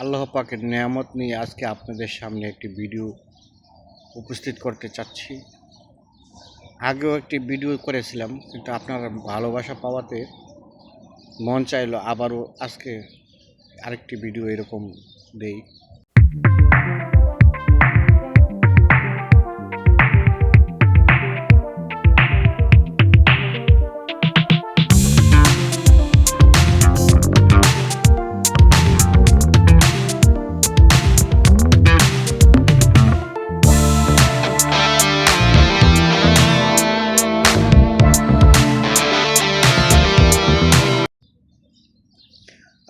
আল্লাহ পাকের নেয়ামত নিয়ে আজকে আপনাদের সামনে একটি ভিডিও উপস্থিত করতে চাচ্ছি। আগেও একটি ভিডিও করেছিলাম, কিন্তু আপনার ভালোবাসা পাওয়াতে মন চাইলো আবারও আজকে আরেকটি ভিডিও এরকম দেই।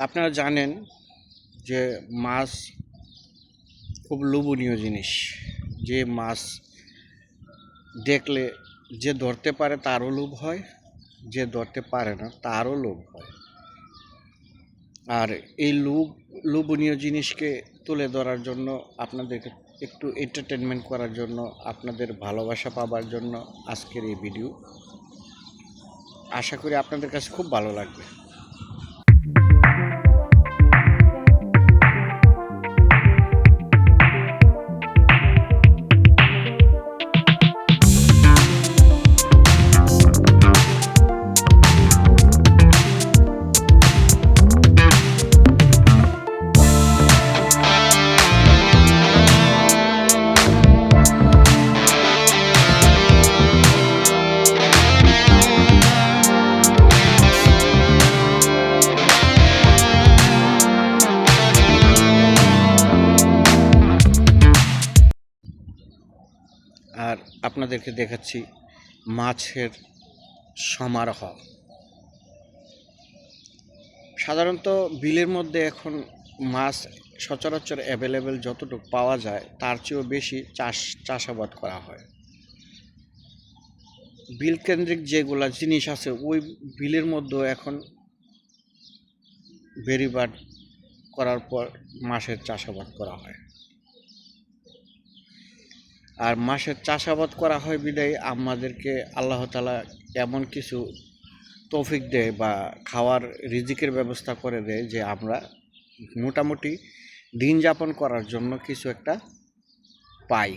আপনারা জানেন যে মাছ খুব লোভনীয় জিনিস। যে মাছ দেখলে যে ধরতে পারে তারও লোভ হয়, যে ধরতে পারে না তারও লোভ হয়। আর এই লোভনীয় জিনিসকে তুলে ধরার জন্য, আপনাদেরকে একটু এন্টারটেনমেন্ট করার জন্য, আপনাদের ভালোবাসা পাবার জন্য আজকের এই ভিডিও। আশা করি আপনাদের কাছে খুব ভালো লাগবে। আর আপনাদেরকে দেখাচ্ছি মাছের সমারোহ। সাধারণত বিলের মধ্যে এখন মাছ সচরাচর অ্যাভেলেবেল যতটুকু পাওয়া যায় তার চেয়েও বেশি চাষাবাদ করা হয়। বিল কেন্দ্রিক যেগুলা জিনিস আছে ওই বিলের মধ্যেও এখন বেড়িবাঁধ করার পর মাছের চাষাবাদ করা হয়। আর মাছের চাষাবাদ করা হয় বিদায় আমাদেরকে আল্লাহ তাআলা এমন কিছু তৌফিক দেয় বা খাওয়ার রিজিকের ব্যবস্থা করে দেয় যে আমরা মোটামুটি দিন যাপন করার জন্য কিছু একটা পাই।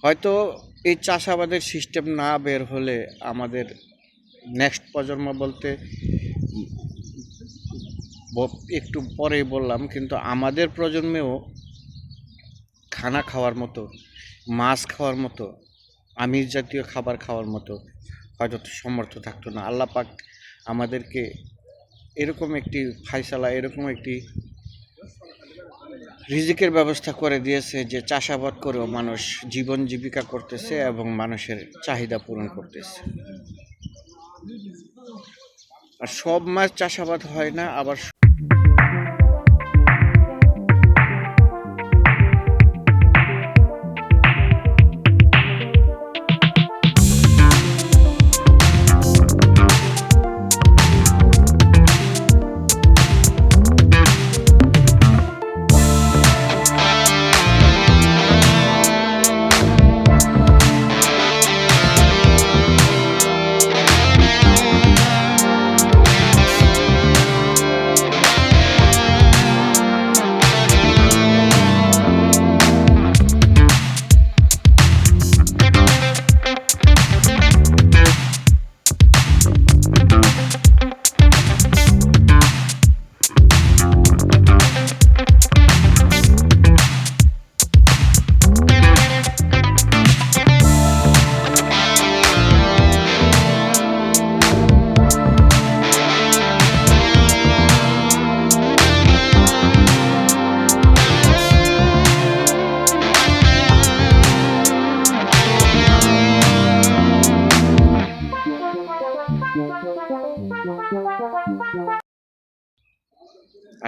হয়তো এই চাষাবাদের সিস্টেম না বের হলে আমাদের নেক্সট প্রজন্ম বলতে একটু পরেই বললাম, কিন্তু আমাদের প্রজন্মেও খানা খাওয়ার মতো, মাছ খাওয়ার মতো, আমিষ জাতীয় খাবার খাওয়ার মতো হয়তো সমর্থ থাকতো না। আল্লাহ পাক আমাদেরকে এরকম একটি ফায়সালা, এরকম একটি রিজিকের ব্যবস্থা করে দিয়েছে যে চাষাবাদ করেও মানুষ জীবন জীবিকা করতেছে এবং মানুষের চাহিদা পূরণ করতেছে। আর সব মাছ চাষাবাদ হয় না, আবার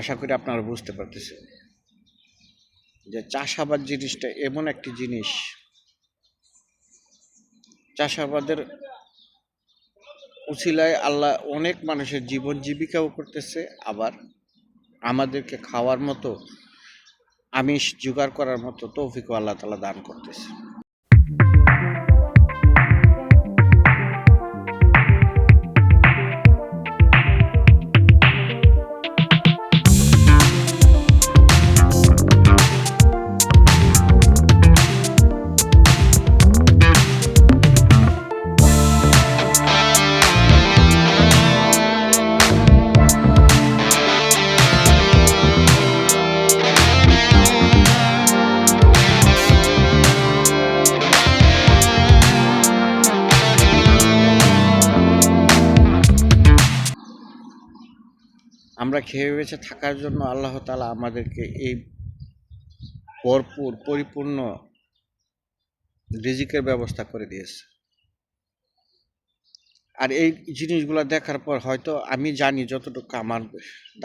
আশা করি আপনারা বুঝতে পারতেছেন যে চাষাবাদ জিনিসটা এমন একটি জিনিস, চাষাবাদের উছিলায় আল্লাহ অনেক মানুষের জীবন জীবিকাও করতেছে, আবার আমাদেরকে খাওয়ার মতো আমিষ জোগাড় করার মতো তৌফিকও আল্লাহ তাআলা দান করতেছে। আমরা খেয়ে বেঁচে থাকার জন্য আল্লাহ তাআলা আমাদেরকে এই ভরপুর পরিপূর্ণ রিজিকের ব্যবস্থা করে দিয়েছে। আর এই জিনিসগুলো দেখার পর হয়তো আমি জানি যতটুকু আমার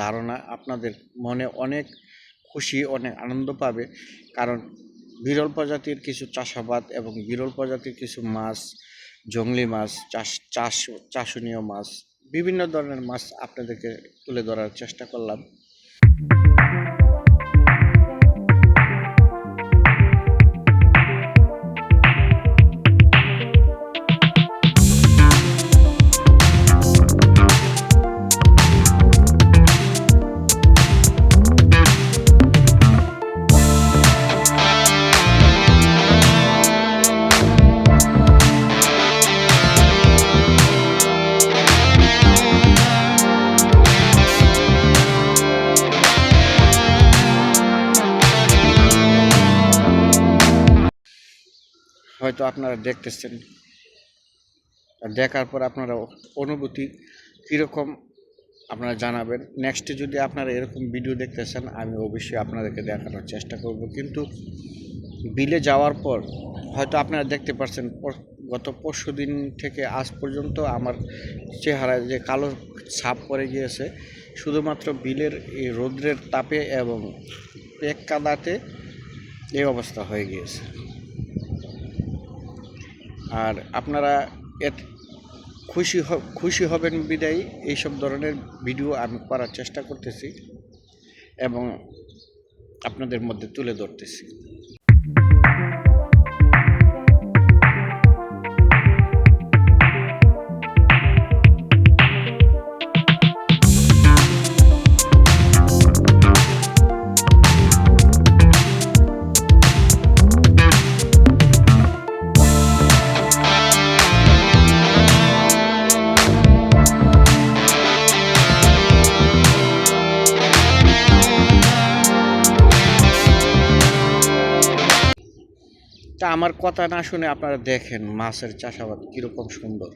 ধারণা, আপনাদের মনে অনেক খুশি, অনেক আনন্দ পাবে। কারণ বিরল প্রজাতির কিছু চাষাবাদ এবং বিরল প্রজাতির কিছু মাছ, জংলি মাছ, চাষনীয় মাছ, বিভিন্ন ধরনের মাছ আপনাদেরকে তুলে ধরার চেষ্টা করলাম। হয়তো আপনারা দেখতেছেন, দেখার পর আপনারা অনুভূতি কীরকম আপনারা জানাবেন। নেক্সটে যদি আপনারা এরকম ভিডিও দেখতে চান, আমি অবশ্যই আপনাদেরকে দেখানোর চেষ্টা করব। কিন্তু বিলে যাওয়ার পর হয়তো আপনারা দেখতে পাচ্ছেন গত পরশু দিন থেকে আজ পর্যন্ত আমার চেহারায় যে কালো ছাপ পড়ে গিয়েছে, শুধুমাত্র বিলের এই রৌদ্রের তাপে এবং পেক কাদাতে এই অবস্থা হয়ে গিয়েছে। আর আপনারা খুশি হবেন বিদায়ী এইসব ধরনের ভিডিও আমি করার চেষ্টা করতেছি এবং আপনাদের মধ্যে তুলে ধরতেছি। তা আমার কথা না শুনে আপনারা দেখেন মাছের চাষাবাদ কীরকম সুন্দর।